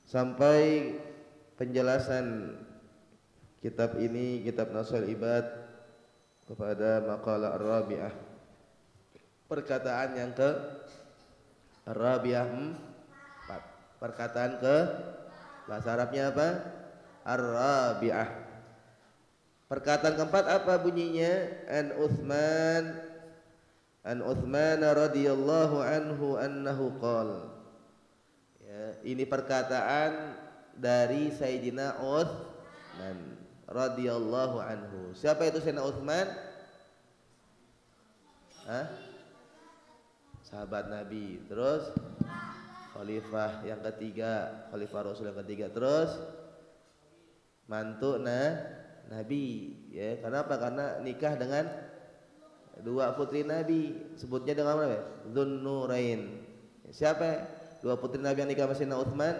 sampai penjelasan kitab ini, kitab Nasul Ibad, kepada maqalah Ar-Rabi'ah, perkataan yang ke Ar-Rabi'ah 4. Perkataan ke bahasa Arabnya apa? Ar-Rabi'ah. Perkataan keempat apa bunyinya? An Uthman radhiyallahu anhu annahu qala. Ya, ini perkataan dari Sayyidina Uthman radhiyallahu anhu. Siapa itu Sayyidina Uthman? Sahabat Nabi. Terus khalifah yang ketiga, khalifah Rasul yang ketiga. Terus mantu Nabi. Ya, kenapa? Karena nikah dengan dua putri Nabi. Sebutnya dengan apa? Dzunnurain. Siapa dua putri Nabi yang nikah sama Sayyidina Uthman?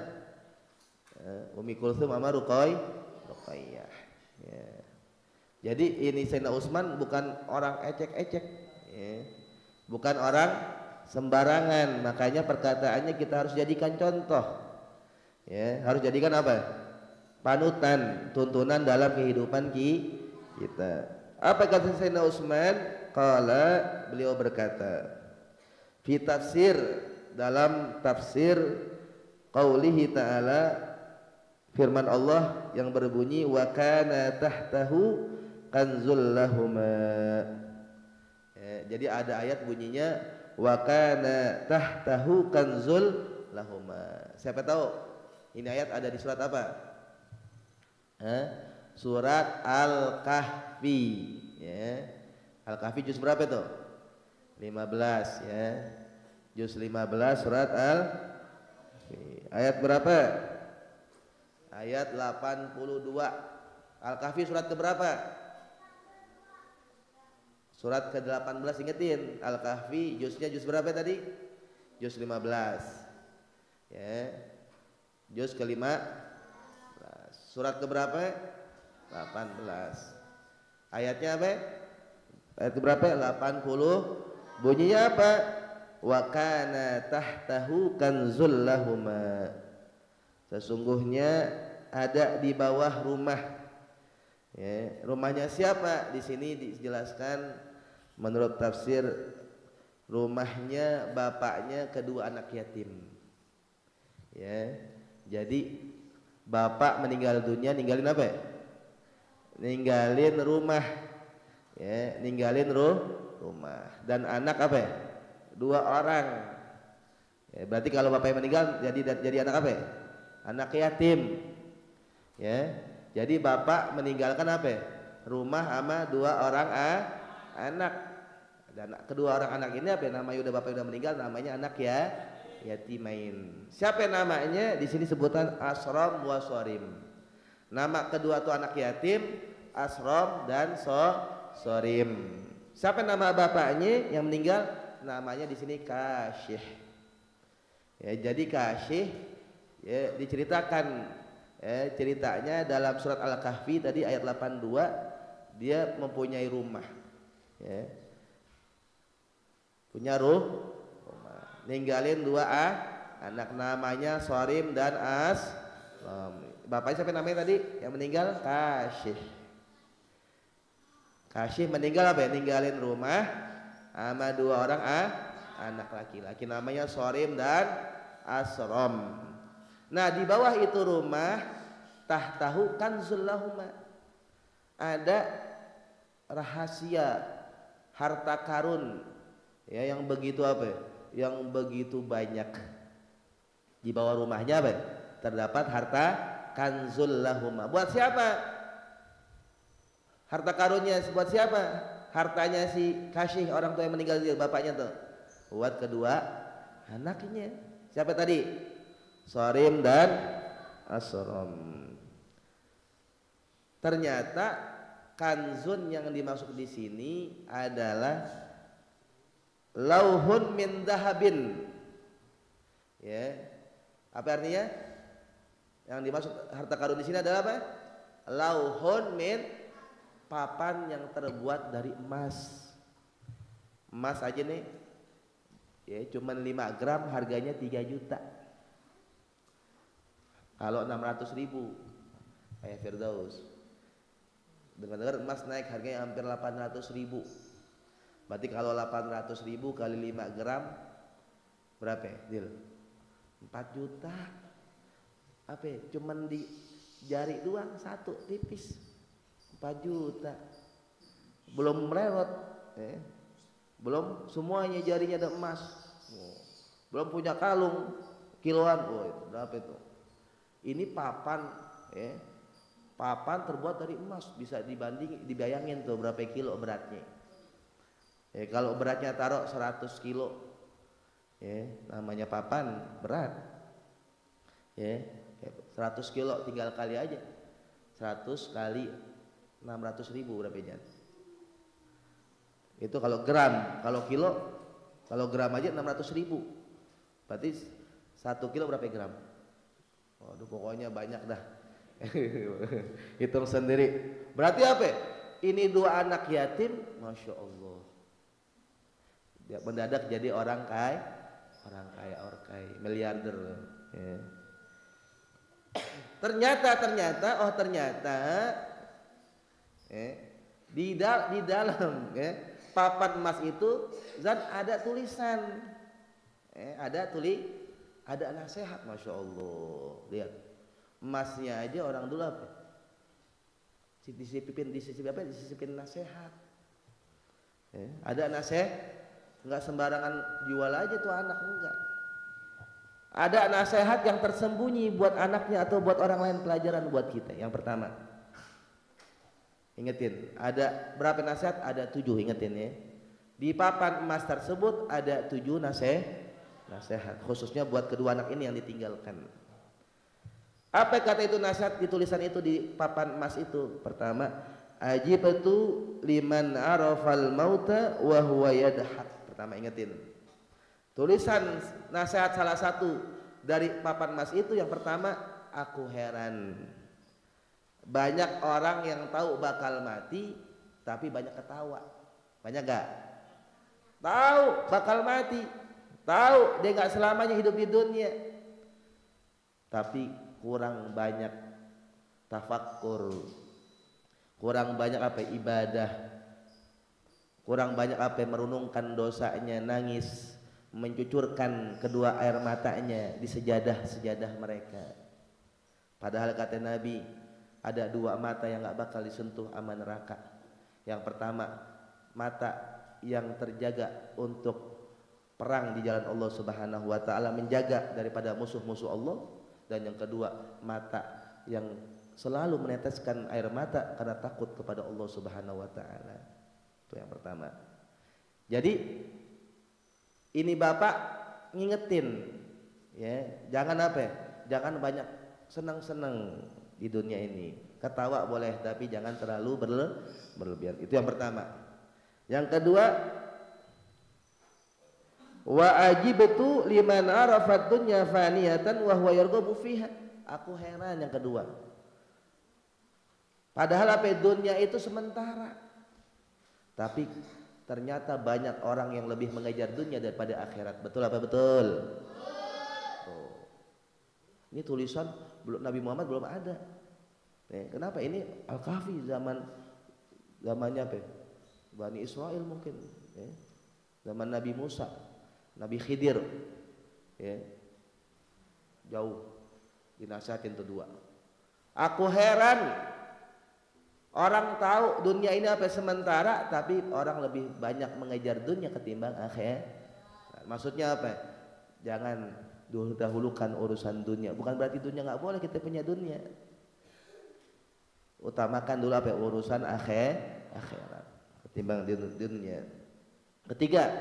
Ummi Kulthum sama Ruqayyah. Ya. Jadi ini Sayyidina Utsman bukan orang ecek-ecek, ya. Bukan orang sembarangan. Makanya perkataannya kita harus jadikan contoh, ya. Harus jadikan apa? Panutan, tuntunan dalam kehidupan kita. Apa kata Sayyidina Utsman? Qala, beliau berkata, fi tafsir, dalam tafsir qaulihi ta'ala, firman Allah yang berbunyi wa kana tahtahu kanzul lahuma. Ya, jadi ada ayat bunyinya wa kana tahtahu kanzul lahuma. Siapa tahu ini ayat ada di surat apa? Surat Al-Kahfi, ya. Al-Kahfi juz berapa itu? 15, ya. Juz 15 surat Al-Kahfi. Ayat berapa? Ayat 82. Al-Kahfi surat keberapa? Surat ke-18, ingetin. Al-Kahfi juznya juz berapa tadi? Juz 15. Ya. Juz ke-15. Surat keberapa? 18. Ayatnya apa? Ayat keberapa? 80. Bunyinya apa? Wa kana tahtahu kanzul lahuma. Sesungguhnya ada di bawah rumah, ya. Rumahnya siapa? Di sini dijelaskan menurut tafsir rumahnya bapaknya kedua anak yatim, ya. Jadi bapak meninggal dunia, ninggalin apa? Ninggalin rumah, ya. Ninggalin rumah dan anak apa? 2 orang, ya. Berarti kalau bapaknya meninggal jadi anak apa? Anak yatim, ya. Jadi bapak meninggalkan apa? Rumah sama 2 orang anak. Dan kedua orang anak ini apa? Namanya udah bapak udah meninggal, namanya anak yatimain. Siapa namanya? Di sini sebutan Asram wa Sorim. Nama kedua tuh anak yatim, Asram dan Sorim. Siapa nama bapaknya yang meninggal? Namanya di sini Kasyih. Ya, jadi Kasyih, ya, diceritakan, ya, ceritanya dalam surat Al-Kahfi tadi ayat 82, dia mempunyai rumah, ya. Punya rumah, ninggalin 2 anak, namanya Sorim dan bapaknya siapa namanya tadi yang meninggal? Kasyih. Kasyih meninggal apa ya? Ninggalin rumah sama 2 orang anak laki-laki, namanya Sorim dan Asram. Nah, di bawah itu rumah tahtahu kanzul lahuma, ada rahasia harta karun, ya, yang begitu apa? Yang begitu banyak. Di bawah rumahnya apa? Terdapat harta kanzul lahuma. Buat siapa? Harta karunnya buat siapa? Hartanya si Kasyih, orang tua yang meninggal bapaknya tuh. Buat kedua anaknya. Siapa tadi? Sorim dan Asram. Ternyata kanzun yang dimaksud di sini adalah lauhun min dahabin. Ya. Apa artinya? Yang dimaksud harta karun di sini adalah apa? Lauhun min, papan yang terbuat dari emas. Emas aja nih, ya, cuman 5 gram harganya 3 juta. Kalau 600.000 kayak Firdaus. Dengar-dengar emas naik harganya hampir 800.000. Berarti kalau 800.000 kali 5 gram berapa ya, Dil? 4 juta. Apa ya? Cuman di jari doang satu tipis 4 juta. Belum melewat, belum semuanya jarinya ada emas. Belum punya kalung kiloan. Oh, itu berapa itu? Ini papan, papan terbuat dari emas, bisa dibayangin tuh berapa kilo beratnya. Kalau beratnya taruh 100 kilo, namanya papan berat. 100 kilo tinggal kali aja, 100 kali 600.000 berapa jam? Itu kalau gram, kalau kilo, kalau gram aja 600.000. Berarti 1 kilo berapa gram? Waduh, pokoknya banyak dah. Hitung sendiri. Berarti apa? Ini 2 anak yatim, masya Allah. Dia mendadak jadi orang kaya, miliarder. Ternyata, di dalam papan emas itu zat ada tulisan, ada nasihat, masya Allah. Lihat emasnya aja orang dulu apa? Disisipin nasihat. Ada nasihat, nggak sembarangan jual aja tuh anak, enggak. Ada nasihat yang tersembunyi buat anaknya atau buat orang lain, pelajaran buat kita. Yang pertama, ingetin, ada berapa nasihat? Ada 7, ingetin ya. Di papan emas tersebut ada 7 nasihat, khususnya buat kedua anak ini yang ditinggalkan. Apa kata itu nasihat di tulisan itu di papan emas itu? Pertama, ajibatu liman arafal mauta wa huwa yadhak. Pertama, ingetin. Tulisan nasihat salah satu dari papan emas itu yang pertama, aku heran. Banyak orang yang tahu bakal mati tapi banyak ketawa. Banyak gak? Tahu bakal mati, tahu dia gak selamanya hidup di dunia, tapi kurang banyak tafakkur, kurang banyak ibadah, kurang banyak merenungkan dosanya, nangis, mencucurkan kedua air matanya di sejadah mereka. Padahal kata Nabi, ada 2 mata yang gak bakal disentuh sama neraka. Yang pertama, mata yang terjaga untuk perang di jalan Allah Subhanahu wa taala, menjaga daripada musuh-musuh Allah. Dan yang kedua, mata yang selalu meneteskan air mata karena takut kepada Allah Subhanahu wa taala. Itu yang pertama. Jadi ini Bapak ngingetin, jangan jangan banyak senang-senang di dunia ini. Ketawa boleh tapi jangan terlalu berlebihan. Itu yang pertama. Yang kedua, wa ajibtu liman arafat dunya faniyatan wa huwa yarghabu fiha. Aku heran yang kedua. Padahal dunia itu sementara. Tapi ternyata banyak orang yang lebih mengejar dunia daripada akhirat. Betul apa betul? Oh. Ini tulisan Nabi Muhammad belum ada. Kenapa ini Al-Kahfi zamannya Bani Israel mungkin, zaman Nabi Musa, Nabi Khidir, jauh dinasihatin tuh 2. Aku heran, orang tahu dunia ini sementara, tapi orang lebih banyak mengejar dunia ketimbang akhirat. Maksudnya apa? Jangan dahulukan urusan dunia. Bukan berarti dunia nggak boleh, kita punya dunia. Utamakan dulu urusan akhirat ketimbang dunia. Ketiga,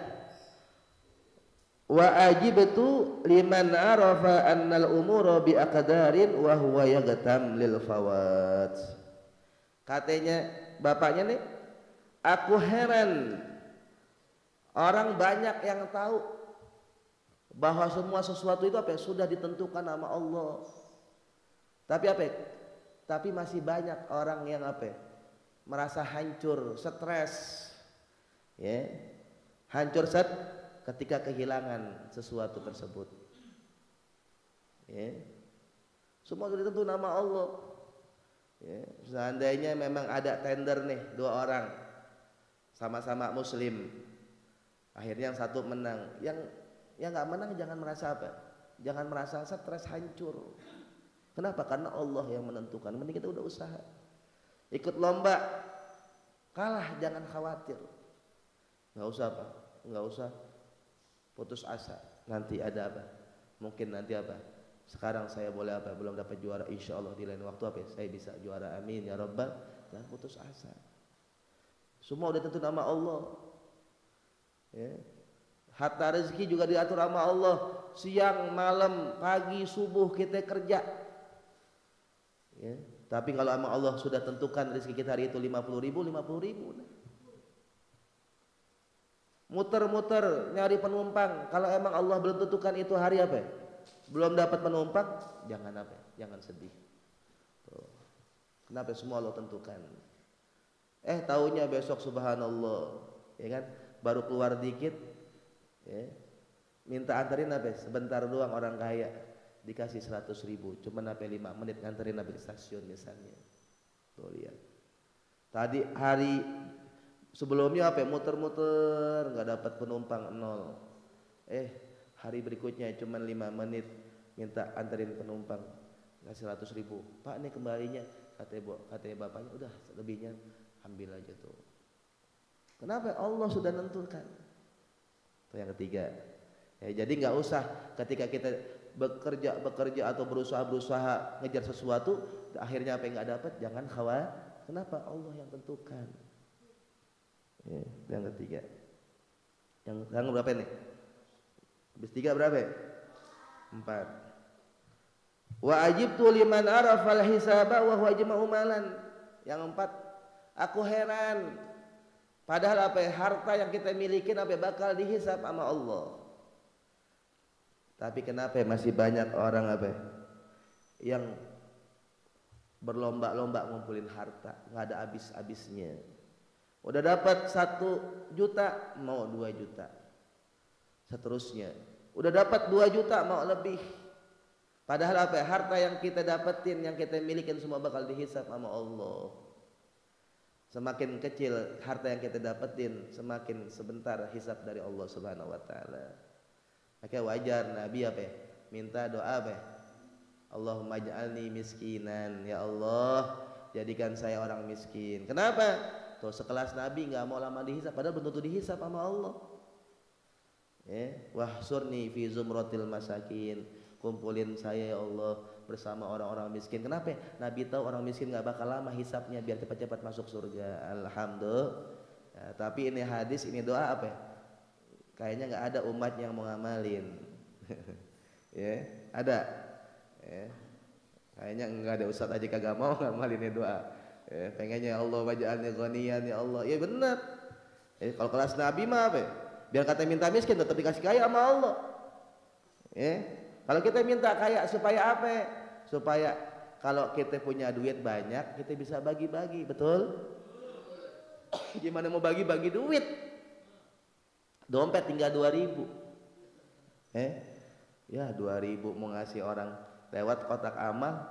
wa ajibtu liman arafa annal umura bi aqdarin wa huwa yaghtam lil fawat. Katanya bapaknya nih, aku heran orang banyak yang tahu bahwa semua sesuatu itu sudah ditentukan sama Allah. Tapi tapi masih banyak orang yang merasa hancur, stres, hancur ketika kehilangan sesuatu tersebut. Semua sudah ditentukan nama Allah. Ya, seandainya memang ada tender nih, 2 orang sama-sama muslim, akhirnya yang satu menang, yang nggak menang jangan merasa apa? Jangan merasa stres, hancur. Kenapa? Karena Allah yang menentukan. Mending kita udah usaha. Ikut lomba, kalah jangan khawatir. Nggak usah apa? Nggak usah putus asa. Nanti ada apa? Mungkin nanti apa? Sekarang saya boleh apa? Belum dapat juara, insya Allah di lain waktu apa? Saya bisa juara, amin ya Rabbal. Jangan putus asa. Semua udah tentu nama Allah. Ya. Harta rezeki juga diatur sama Allah. Siang, malam, pagi, subuh kita kerja. Ya. Tapi kalau sama Allah sudah tentukan rezeki kita hari itu 50.000, 50.000. Muter-muter nyari penumpang. Kalau emang Allah belum tentukan itu hari apa? Belum dapat penumpang, jangan apa? Jangan sedih. Tuh. Kenapa semua Allah tentukan? Taunya besok subhanallah, ya kan? Baru keluar dikit, ya. Minta anterin apa? Sebentar doang orang kaya dikasih 100.000, cuman apa 5 menit nganterin apa di stasiun misalnya. Tuh lihat. Tadi hari sebelumnya apa? Muter-muter nggak dapat penumpang 0. Hari berikutnya cuman 5 menit minta anterin penumpang ngasih 100.000. Pak nih kembalinya, katanya bapaknya udah lebihnya ambil aja tuh. Kenapa? Allah sudah nentukan. Itu yang ketiga. Ya, jadi nggak usah ketika kita bekerja atau berusaha ngejar sesuatu, akhirnya apa yang nggak dapat, jangan khawatir. Kenapa? Allah yang tentukan. Ya, yang ketiga. Yang berapa nih? Habis 3 berapa? 4. Wa ajibtu liman arafal hisaba wa huwa jama'u malan. Yang 4, aku heran. Padahal apa? Harta yang kita miliki apa bakal dihisab sama Allah. Tapi kenapa masih banyak orang apa yang berlomba-lomba ngumpulin harta, nggak ada habis-habisnya. Udah dapat 1 juta mau 2 juta, seterusnya. Udah dapat 2 juta mau lebih. Padahal apa? Harta yang kita dapetin, yang kita milikin semua bakal dihisab sama Allah. Semakin kecil harta yang kita dapetin, semakin sebentar hisab dari Allah Subhanahu wa taala. Maka wajar Nabi apa? Minta doa apa? Allahumma ij'alni miskinan, ya Allah jadikan saya orang miskin. Kenapa? Tuh sekelas Nabi nggak mau lama dihisab, padahal belum tentu dihisab sama Allah. Wahsurni fi zumratil masakin, kumpulin saya ya Allah bersama orang-orang miskin. Kenapa? Nabi tahu orang miskin nggak bakal lama hisabnya, biar cepat-cepat masuk surga. Alhamdulillah. Ya, tapi ini hadis, ini doa apa? Kayaknya nggak ada umat yang mau ngamalin. Ya, ada. Ya. Kayaknya nggak ada, ustadz aja kagak mau ngamalin ini doa. Ya, pengennya ya Allah waj'alni ghaniyan ya Allah. Ya benar. Kalau kelas Nabi mah apa? Biar kata minta miskin tetap dikasih kaya sama Allah. Kalau kita minta kaya supaya apa? Supaya kalau kita punya duit banyak kita bisa bagi-bagi, betul? Gimana mau bagi-bagi duit? Dompet tinggal 2.000. Ya 2.000 mau ngasih orang lewat kotak amal,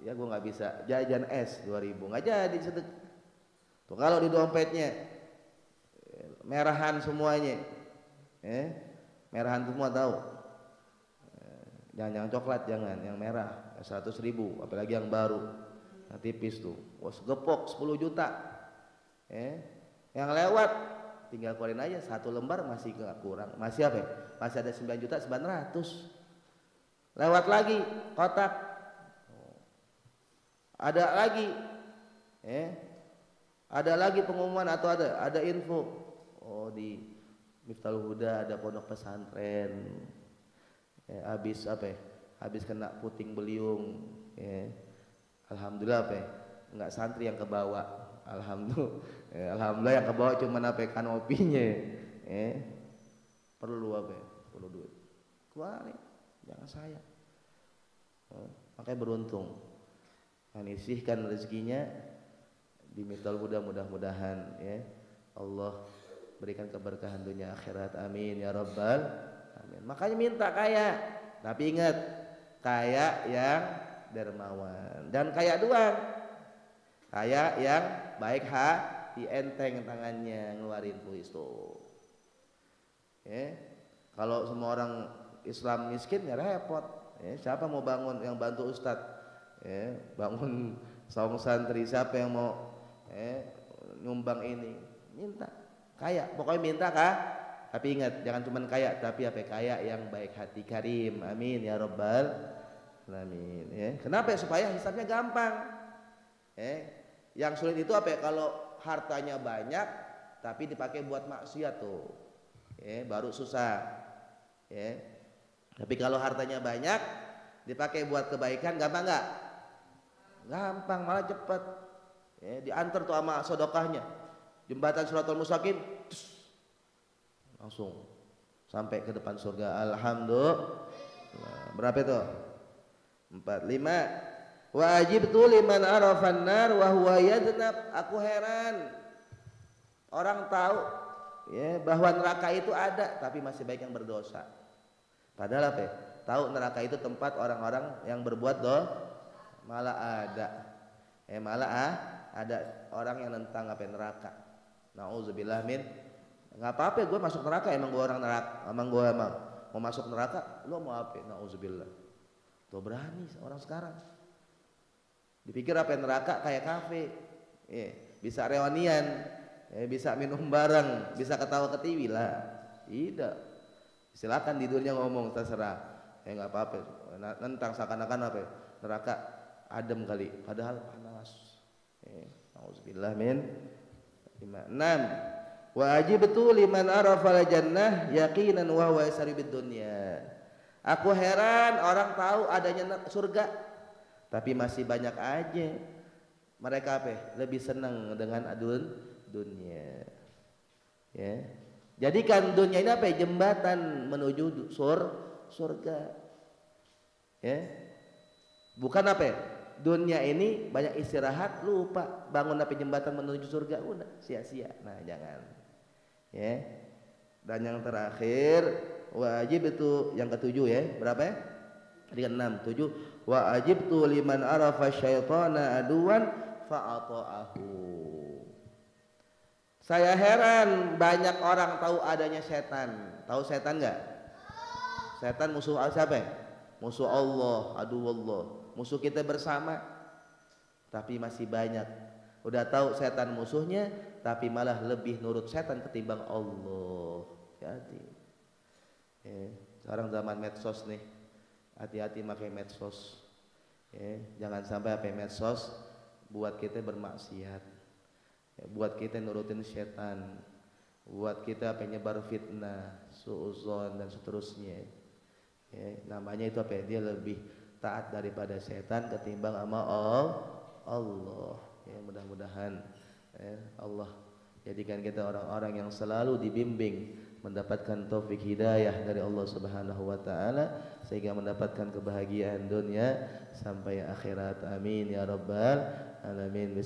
ya gue nggak bisa jajan es 2.000, nggak jadi sedek. Tuh kalau di dompetnya merahan semuanya, merahan semua tahu. Jangan yang coklat, jangan yang merah 100.000, apalagi yang baru, yang tipis tuh, gepok 10 juta. Yang lewat tinggal keluarin aja 1 lembar masih nggak kurang, masih apa? Masih ada 9.900.000. Lewat lagi kotak, ada lagi, ada lagi pengumuman atau ada info. Oh di Miftahul Huda ada pondok pesantren. Habis apa? Habis kena puting beliung. Alhamdulillah apa? Enggak santri yang kebawa. Alhamdulillah yang kebawa cuma apa? Kanopinya. Perlu apa? Perlu duit. Keluarin, jangan saya. Makanya beruntung. Menyisihkan rezekinya di Miftahul Huda, mudah-mudahan ya Allah berikan keberkahan dunia akhirat, amin ya rabbal amin. Makanya minta kaya, tapi ingat kaya yang dermawan. Dan kaya doang, kaya yang baik hati, enteng tangannya ngeluarin kuis tuh. Kalau semua orang Islam miskin ya repot. Siapa mau bangun yang bantu Ustadz? Bangun saung santri, siapa yang mau nyumbang ini? Minta, kaya, pokoknya minta kah? Tapi ingat, jangan cuma kaya, tapi apa? Kaya yang baik hati, karim. Amin ya Rabbal alamin. Kenapa? Supaya hisabnya gampang. Yang sulit itu apa? Kalau hartanya banyak tapi dipakai buat maksiat tuh, baru susah. Tapi kalau hartanya banyak dipakai buat kebaikan, gampang nggak? Gampang, malah cepet. Diantar tuh sama sedekahnya, jembatan Shiratal Mustaqim, langsung sampai ke depan surga. Alhamdulillah. Berapa itu? 45. Wajib tu liman arafan nar wa huwa yadnab. Aku heran orang tahu bahwa neraka itu ada tapi masih baik yang berdosa. Padahal apa? Tahu neraka itu tempat orang-orang yang berbuat malah ada. Ada orang yang nentang apa neraka. Nauzubillah min. Enggak apa-apa gue masuk neraka, emang gue orang neraka, emang gue mau masuk neraka, lo mau apa? Nauzubillah. Tuh berani orang sekarang. Dipikir apa neraka kayak kafe, bisa reunian, bisa minum bareng, bisa ketawa ketiwi lah. Tidak. Silakan tidurnya ngomong terserah. Nggak apa-apa. Nentang seakan-akan apa? Neraka adem kali, padahal panas. Nauzubillah min. 6. Wajib betul liman arafal jannah yaqinan wa huwa yasribid dunya. Aku heran orang tahu adanya surga tapi masih banyak aja mereka lebih senang dengan dunia. Jadikan dunia ini jembatan menuju surga. Bukan dunia ini banyak istirahat, lupa bangun jembatan menuju surga, udah sia-sia. Nah jangan. Dan yang terakhir wajib itu yang ketujuh berapa ya? Tadi kan 6, 7. Wajib tu liman arafa syaitana aduan fa'ata'ahu. Saya heran banyak orang tahu adanya setan. Tahu setan enggak? Setan musuh siapa? Musuh Allah, adu Allah. Musuh kita bersama. Tapi masih banyak udah tahu setan musuhnya tapi malah lebih nurut setan ketimbang Allah. Jadi sekarang zaman medsos nih, hati-hati pakai medsos. Jangan sampai medsos buat kita bermaksiat, buat kita nurutin setan, buat kita penyebar fitnah, suudzon dan seterusnya. Namanya itu dia lebih taat daripada setan ketimbang sama Allah. Mudah-mudahan Allah jadikan kita orang-orang yang selalu dibimbing mendapatkan taufik hidayah dari Allah Subhanahu wa taala sehingga mendapatkan kebahagiaan dunia sampai akhirat. Amin ya rabbal alamin.